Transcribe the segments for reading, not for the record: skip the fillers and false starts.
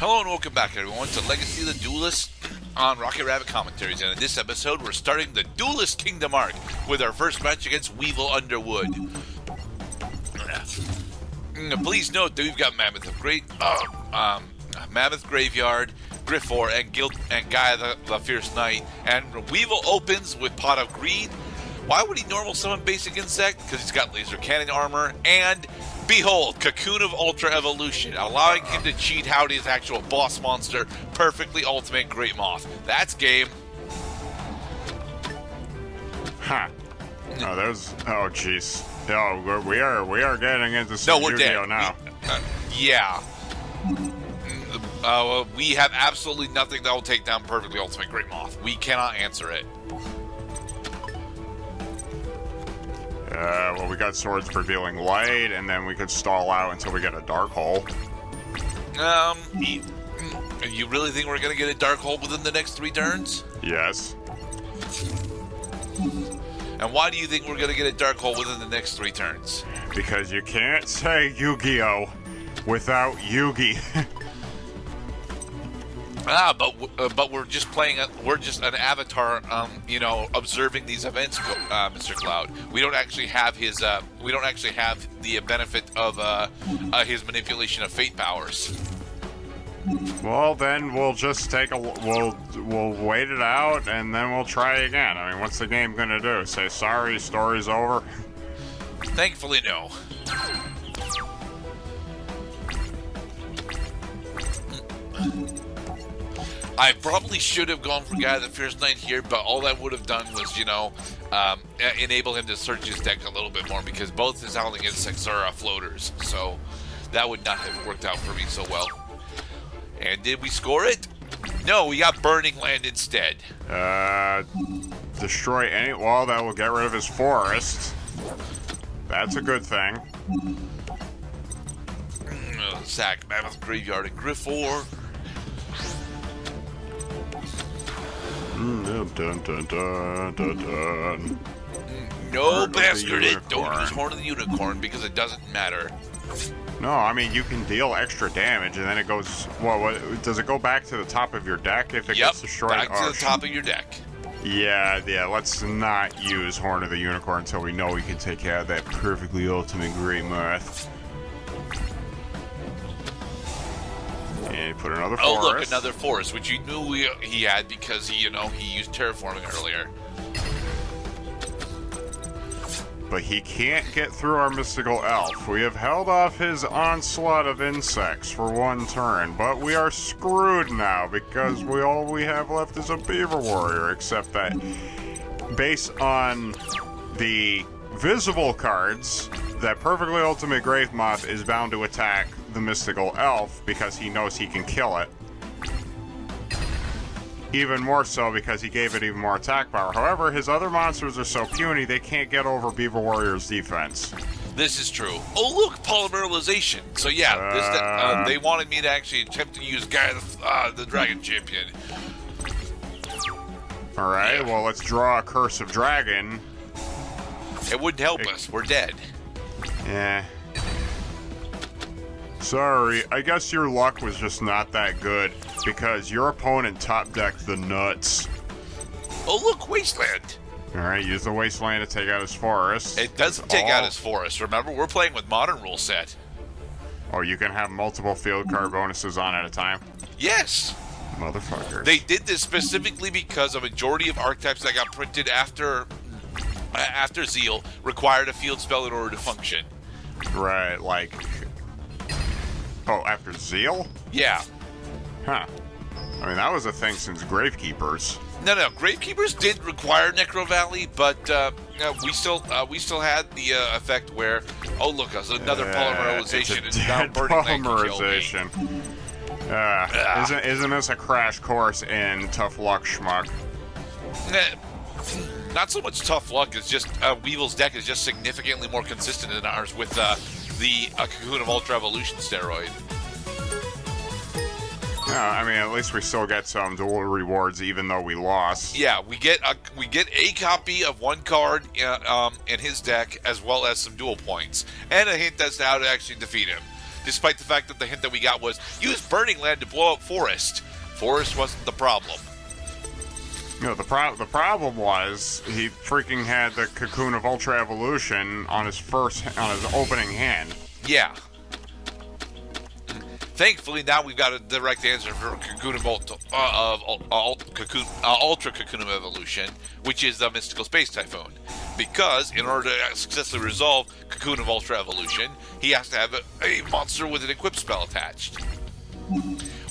Hello and welcome back, everyone, to Legacy of the Duelist on Rocket Rabbit Commentaries. And in this episode, we're starting the Duelist Kingdom arc with our first match against Weevil Underwood. Please note that we've got Mammoth Graveyard, Griffor, and Gaia the Fierce Knight. And Weevil opens with Pot of Greed. Why would he normal summon Basic Insect? Because he's got Laser Cannon Armor, and behold, Cocoon of Ultra Evolution, allowing him to cheat out his actual boss monster, Perfectly Ultimate Great Moth. That's game. Huh. Oh, jeez. No, we are getting into some Yu-Gi-Oh now. Yeah. We have absolutely nothing that will take down Perfectly Ultimate Great Moth. We cannot answer it. Well, we got Swords Revealing Light, and then we could stall out until we get a Dark Hole. You really think we're going to get a Dark Hole within the next 3 turns? Yes. And why do you think we're going to get a Dark Hole within the next 3 turns? Because you can't say Yu-Gi-Oh! Without Yugi. But we're just playing. We're just an avatar, observing these events, Mr. Cloud. We don't actually have his. We don't actually have the benefit of his manipulation of fate powers. Well, then we'll just we'll wait it out, and then we'll try again. I mean, what's the game gonna do? Say sorry, story's over? Thankfully, no. I probably should have gone for Gaia the Fierce Knight here, but all that would have done was, enable him to search his deck a little bit more, because both his Howling Insects are floaters, so that would not have worked out for me so well. And did we score it? No, we got Burning Land instead. Destroy any wall that will get rid of his forest. That's a good thing. Sack, Mammoth Graveyard, and Griffor. Dun, dun, dun, dun, dun. No, bastard it! Don't use Horn of the Unicorn because it doesn't matter. No, I mean, you can deal extra damage and then it goes... What does it go back to the top of your deck if it gets destroyed? Back to the top of your deck. Yeah, let's not use Horn of the Unicorn until we know we can take care of that Perfectly Ultimate Great Moth. And put another forest. Oh, look, another forest, which you knew he had because he used terraforming earlier. But he can't get through our Mystical Elf. We have held off his onslaught of insects for 1 turn, but we are screwed now because all we have left is a Beaver Warrior, except that based on the visible cards, that Perfectly Ultimate Great Moth is bound to attack the Mystical Elf because he knows he can kill it. Even more so because he gave it even more attack power. However, his other monsters are so puny they can't get over Beaver Warrior's defense. This is true. Oh, look, polymerization. So yeah, they wanted me to actually attempt to use Gaia the Dragon Champion. Alright, well, let's draw a Curse of Dragon. It wouldn't help us. We're dead. Yeah. Sorry, I guess your luck was just not that good because your opponent top-decked the nuts. Oh, look, Wasteland. Alright, use the Wasteland to take out his forest. It doesn't take out his forest. Remember, we're playing with modern rule set. Oh, you can have multiple field card bonuses on at a time? Yes. Motherfuckers. They did this specifically because a majority of archetypes that got printed after Zeal required a field spell in order to function. Right, like... Oh, after Zeal? Yeah. Huh. I mean, that was a thing since Gravekeepers. No. Gravekeepers did require Necro Valley, but we still had the effect where, oh look, there's another polymerization it's and now Burning Land can kill me. Isn't this a crash course in tough luck, schmuck? Not so much tough luck. It's just Weevil's deck is just significantly more consistent than ours with the Cocoon of Ultra Evolution steroid. Yeah, I mean, at least we still get some dual rewards, even though we lost. Yeah, we get a copy of 1 card in his deck, as well as some dual points, and a hint as to how to actually defeat him. despite the fact that the hint that we got was use Burning Land to blow up Forest. Forest wasn't the problem. No, the problem was he freaking had the Cocoon of Ultra Evolution on his opening hand. Yeah. Thankfully, now we've got a direct answer for Cocoon of Ultra Cocoon of Evolution, which is the Mystical Space Typhoon. Because in order to successfully resolve Cocoon of Ultra Evolution, he has to have a monster with an equip spell attached.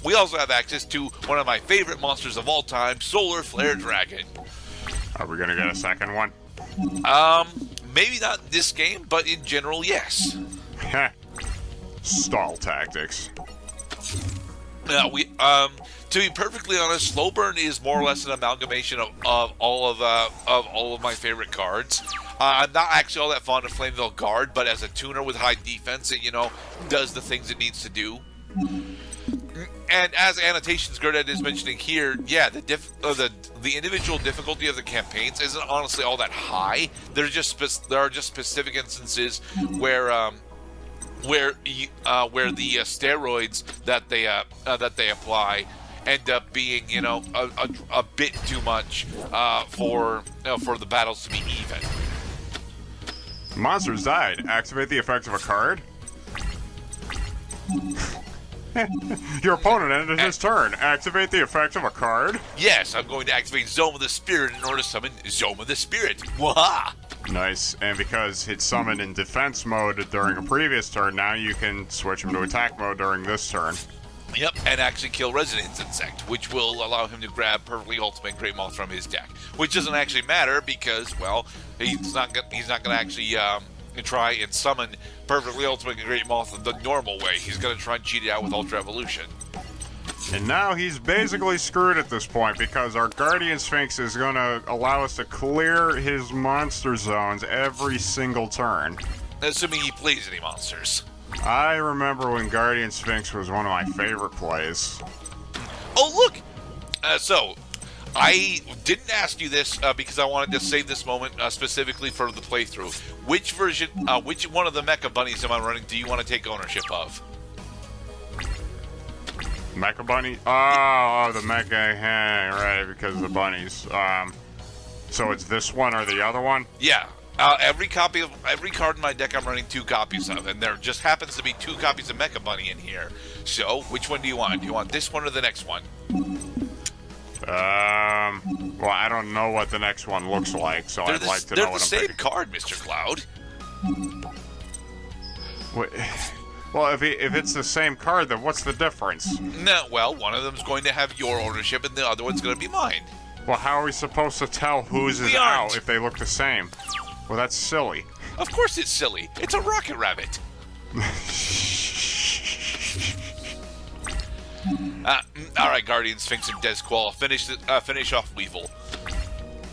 We also have access to one of my favorite monsters of all time, Solar Flare Dragon. Are we gonna get a second one? Maybe not in this game, but in general, yes. Stall tactics. To be perfectly honest, Slow Burn is more or less an amalgamation of all of my favorite cards. I'm not actually all that fond of Flameville Guard, but as a tuner with high defense, it does the things it needs to do. And as Annotations Gerded is mentioning here, yeah, the individual difficulty of the campaigns isn't honestly all that high. There are just specific instances where the steroids that they apply end up being a bit too much for the battles to be even. Monsters died. Activate the effect of a card. Your opponent ended his turn. Activate the effect of a card. Yes, I'm going to activate Zoma the Spirit in order to summon Zoma the Spirit. Waha! Nice. And because it's summoned in defense mode during a previous turn, now you can switch him to attack mode during this turn. Yep, and actually kill Resonance Insect, which will allow him to grab Perfectly Ultimate Great Moth from his deck. Which doesn't actually matter because, well, he's not going to actually try and summon Perfectly Ultimate Great Moth the normal way. He's going to try and cheat it out with Ultra Evolution. And now he's basically screwed at this point because our Guardian Sphinx is going to allow us to clear his monster zones every single turn. Assuming he plays any monsters. I remember when Guardian Sphinx was one of my favorite plays. Oh, look! So, I didn't ask you this because I wanted to save this moment specifically for the playthrough. Which one of the Mecha Bunnies am I running do you want to take ownership of? Mecha Bunny? Oh, the Mecha, right, because of the bunnies. So it's this one or the other one? Yeah. Every card in my deck I'm running 2 copies of, and there just happens to be 2 copies of Mecha Bunny in here. So, which one do you want? Do you want this one or the next one? Well, I don't know what the next one looks like, so I'd like to know what I'm picking. They're the same card, Mr. Cloud. Wait, well, if it's the same card, then what's the difference? No, well, one of them's going to have your ownership, and the other one's going to be mine. Well, how are we supposed to tell whose is out if they look the same? Well, that's silly. Of course it's silly. It's a Rocket Rabbit. All right, Guardian Sphinx and Desqual. Finish off Weevil.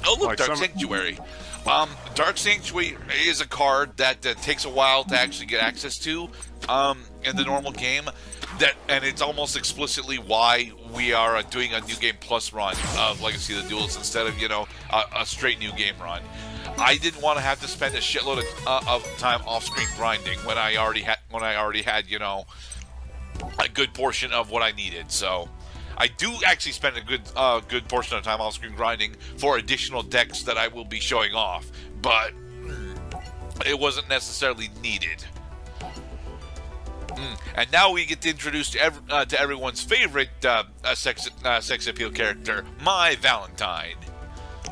Oh, look, Dark Sanctuary. Dark Sanctuary is a card that takes a while to actually get access to in the normal game. And it's almost explicitly why we are doing a New Game Plus run of Legacy of the Duelist instead of a straight New Game run. I didn't want to have to spend a shitload of time off-screen grinding when I already had a good portion of what I needed. So I do actually spend a good portion of time off-screen grinding for additional decks that I will be showing off, but it wasn't necessarily needed. And now we get to introduce to everyone's favorite sex appeal character, my Valentine.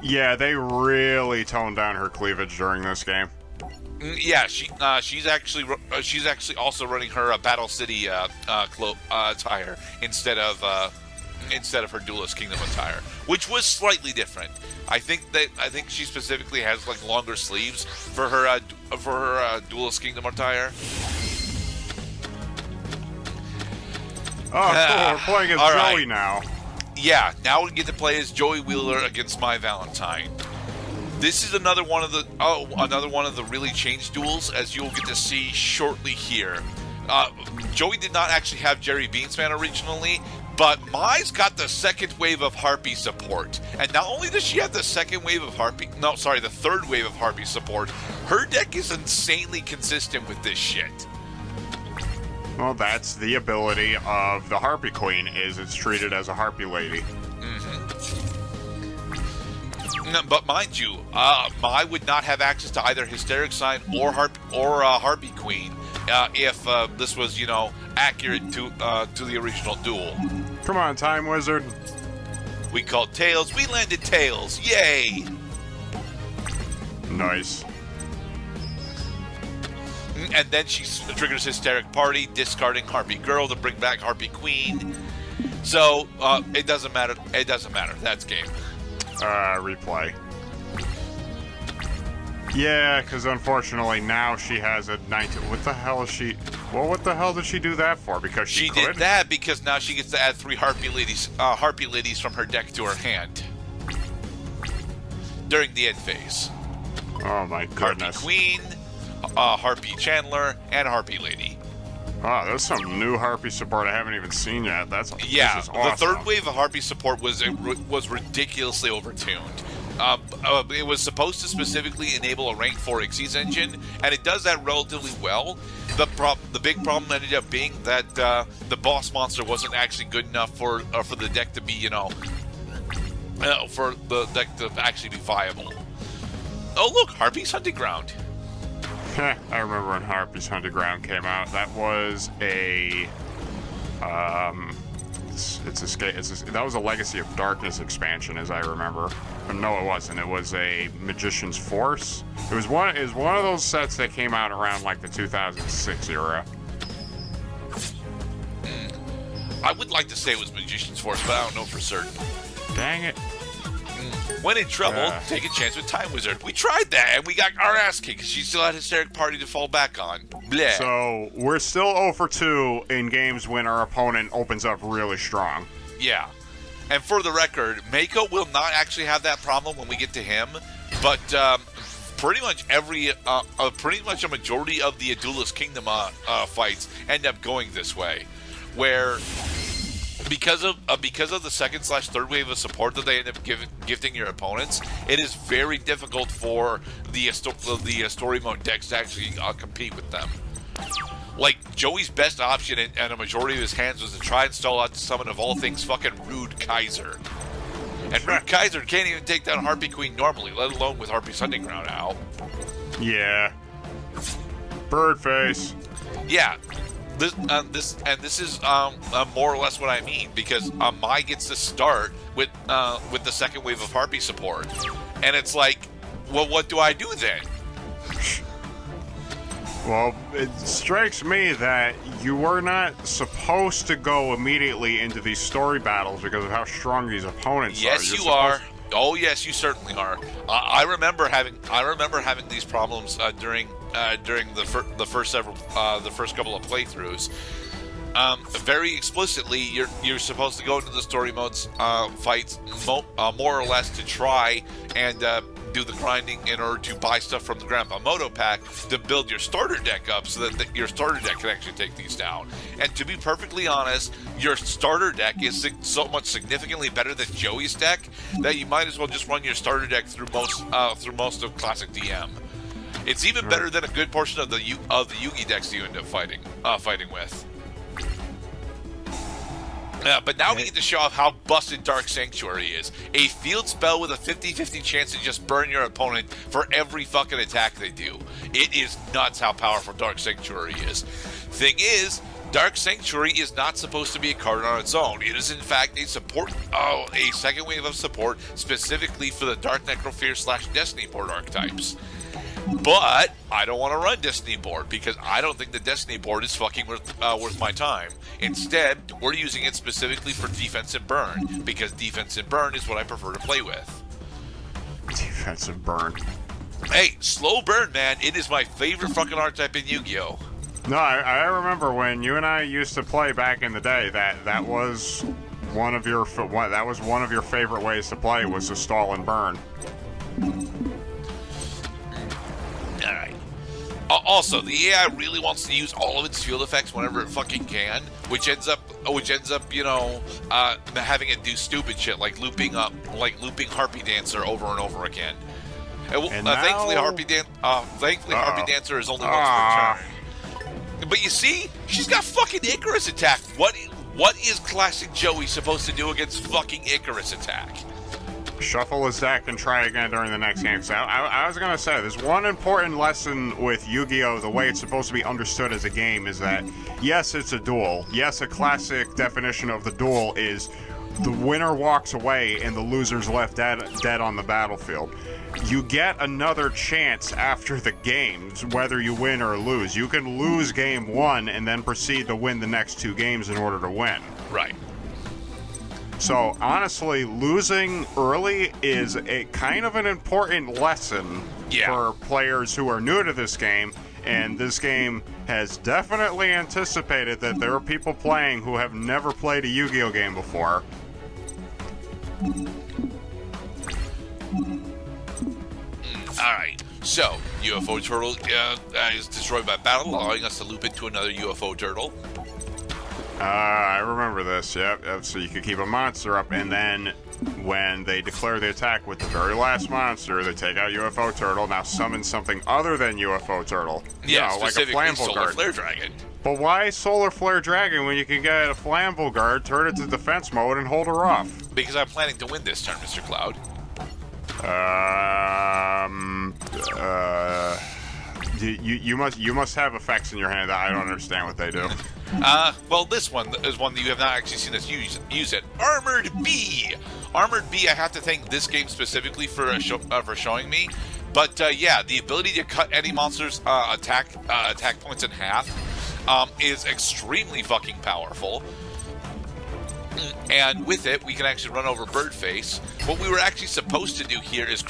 Yeah, they really toned down her cleavage during this game. Yeah, she's actually also running her Battle City attire instead of her Duelist Kingdom attire, which was slightly different. I think she specifically has like longer sleeves for her Duelist Kingdom attire. Oh, cool. We're playing as Joey now. Yeah, now we get to play as Joey Wheeler against my Valentine. This is another one of the really changed duels, as you'll get to see shortly here. Joey did not actually have Jerry Beansman originally, but Mai's got the second wave of Harpy support. And not only does she have the third wave of Harpy support, her deck is insanely consistent with this shit. Well, that's the ability of the Harpy Queen, is it's treated as a Harpy Lady. No, but mind you, I would not have access to either Hysteric Sign or Harpy Queen if this was, accurate to the original duel. Come on, Time Wizard. We called Tails. We landed Tails. Yay! Nice. And then she triggers Hysteric Party, discarding Harpy Girl to bring back Harpy Queen. So, it doesn't matter. It doesn't matter. That's game. Replay. Yeah, because unfortunately now she has a 19. What the hell is she? Well, what the hell did she do that for? Because she could? Did that because now she gets to add 3 Harpy Ladies from her deck to her hand during the end phase. Oh my goodness. Harpy Queen, Harpy Chandler, and Harpy Lady. Oh, there's some new Harpy support I haven't even seen yet. This is awesome. The third wave of Harpy support was ridiculously overtuned. It was supposed to specifically enable a rank 4 Xyz engine, and it does that relatively well. The big problem ended up being that the boss monster wasn't actually good enough for the deck to be, for the deck to actually be viable. Oh look, Harpy's Hunting Ground. I remember when Harpy's Hunting Ground came out. That was a that was a Legacy of Darkness expansion, as I remember. No, it wasn't. It was a Magician's Force. It was one of those sets that came out around like the 2006 era. I would like to say it was Magician's Force, but I don't know for certain. Dang it. When in trouble, take a chance with Time Wizard. We tried that, and we got our ass kicked because she still had Hysteric Party to fall back on. Blech. So, we're still 0 for 2 in games when our opponent opens up really strong. Yeah. And for the record, Mako will not actually have that problem when we get to him, but pretty much a majority of the Duelist Kingdom fights end up going this way, where because of the second/third wave of support that they end up gifting your opponents, it is very difficult for the story mode decks to actually compete with them. Like, Joey's best option in a majority of his hands was to try and stall out the summon of all things fucking Rude Kaiser. And Rude Kaiser can't even take down Harpy Queen normally, let alone with Harpy's Hunting Ground out. Yeah. Birdface. Yeah. This is more or less what I mean, because Mai gets to start with the second wave of Harpy support, and it's like, well, what do I do then? Well, it strikes me that you were not supposed to go immediately into these story battles because of how strong these opponents are. Yes, you are. Oh, yes, you certainly are. I remember having these problems during the first couple of playthroughs. Very explicitly, you're supposed to go into the story modes fights more or less to try and do the grinding in order to buy stuff from the Grandpa Moto pack to build your starter deck up so that your starter deck can actually take these down. And to be perfectly honest, your starter deck is so much significantly better than Joey's deck that you might as well just run your starter deck through most of Classic DM. It's even better than a good portion of the Yugi decks you end up fighting with. But now we get to show off how busted Dark Sanctuary is. A field spell with a 50-50 chance to just burn your opponent for every fucking attack they do. It is nuts how powerful Dark Sanctuary is. Thing is, Dark Sanctuary is not supposed to be a card on its own. It is in fact a second wave of support specifically for the Dark Necrofear / Destiny board archetypes. But I don't want to run Destiny board because I don't think the Destiny board is fucking worth my time. Instead, we're using it specifically for defense and burn because defense and burn is what I prefer to play with. Defensive burn. Hey, slow burn, man. It is my favorite fucking archetype in Yu-Gi-Oh! No, I remember when you and I used to play back in the day. That was one of your favorite ways to play was to stall and burn. Alright. Also, the AI really wants to use all of its field effects whenever it fucking can, which ends up, having it do stupid shit like looping Harpy Dancer over and over again. And thankfully, Harpy Dancer is only once per turn. But you see, she's got fucking Icarus attack. What is classic Joey supposed to do against fucking Icarus attack? Shuffle his deck and try again during the next game. So I was going to say, there's one important lesson with Yu-Gi-Oh! The way it's supposed to be understood as a game is that, yes, it's a duel. Yes, a classic definition of the duel is the winner walks away and the loser's left dead on the battlefield. You get another chance after the games, whether you win or lose. You can lose game 1 and then proceed to win the next 2 games in order to win. Right. So, honestly, losing early is a kind of an important lesson for players who are new to this game, and this game has definitely anticipated that there are people playing who have never played a Yu-Gi-Oh! Game before. Alright, so UFO Turtle is destroyed by battle, allowing us to loop into another UFO Turtle. I remember this, yep. So you can keep a monster up, and then when they declare the attack with the very last monster, they take out UFO Turtle, now summon something other than UFO Turtle. Yeah, like a specifically Solar Flamvell Flare Dragon. But why Solar Flare Dragon when you can get a Flamvell Guard, turn it to defense mode, and hold her off? Because I'm planning to win this turn, Mr. Cloud. You must have effects in your hand that I don't understand what they do. Well, this one is one that you have not actually seen us use it. Armored Bee! Armored Bee, I have to thank this game specifically for showing me. But, yeah, the ability to cut any monster's attack points in half is extremely fucking powerful. And with it, we can actually run over Birdface. What we were actually supposed to do here is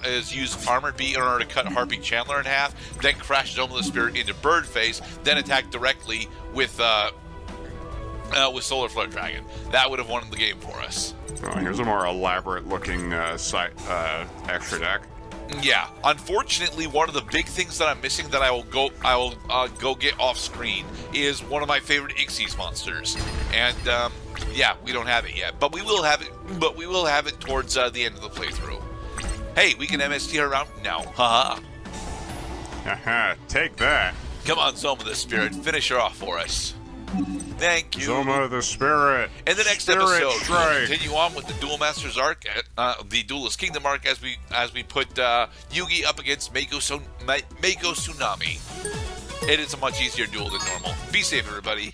is use Armored Bee in order to cut Harpy Chandler in half, then crash Dome of the Spirit into Birdface, then attack directly with Solar Flare Dragon. That would have won the game for us. Oh, here's a more elaborate-looking extra deck. Yeah, unfortunately, one of the big things that I'm missing that I will go get off screen is one of my favorite Ixies monsters, and yeah, we don't have it yet, but we will have it. But we will have it towards the end of the playthrough. Hey, we can MST her around now. Haha. Haha. Take that. Come on, Zoma the Spirit, finish her off for us. Thank you. Zoma the Spirit. In the next Spirit episode, strike. we'll continue on with the Duel Masters arc, the Duelist Kingdom arc, as we put Yugi up against Mako Tsunami. It is a much easier duel than normal. Be safe, everybody.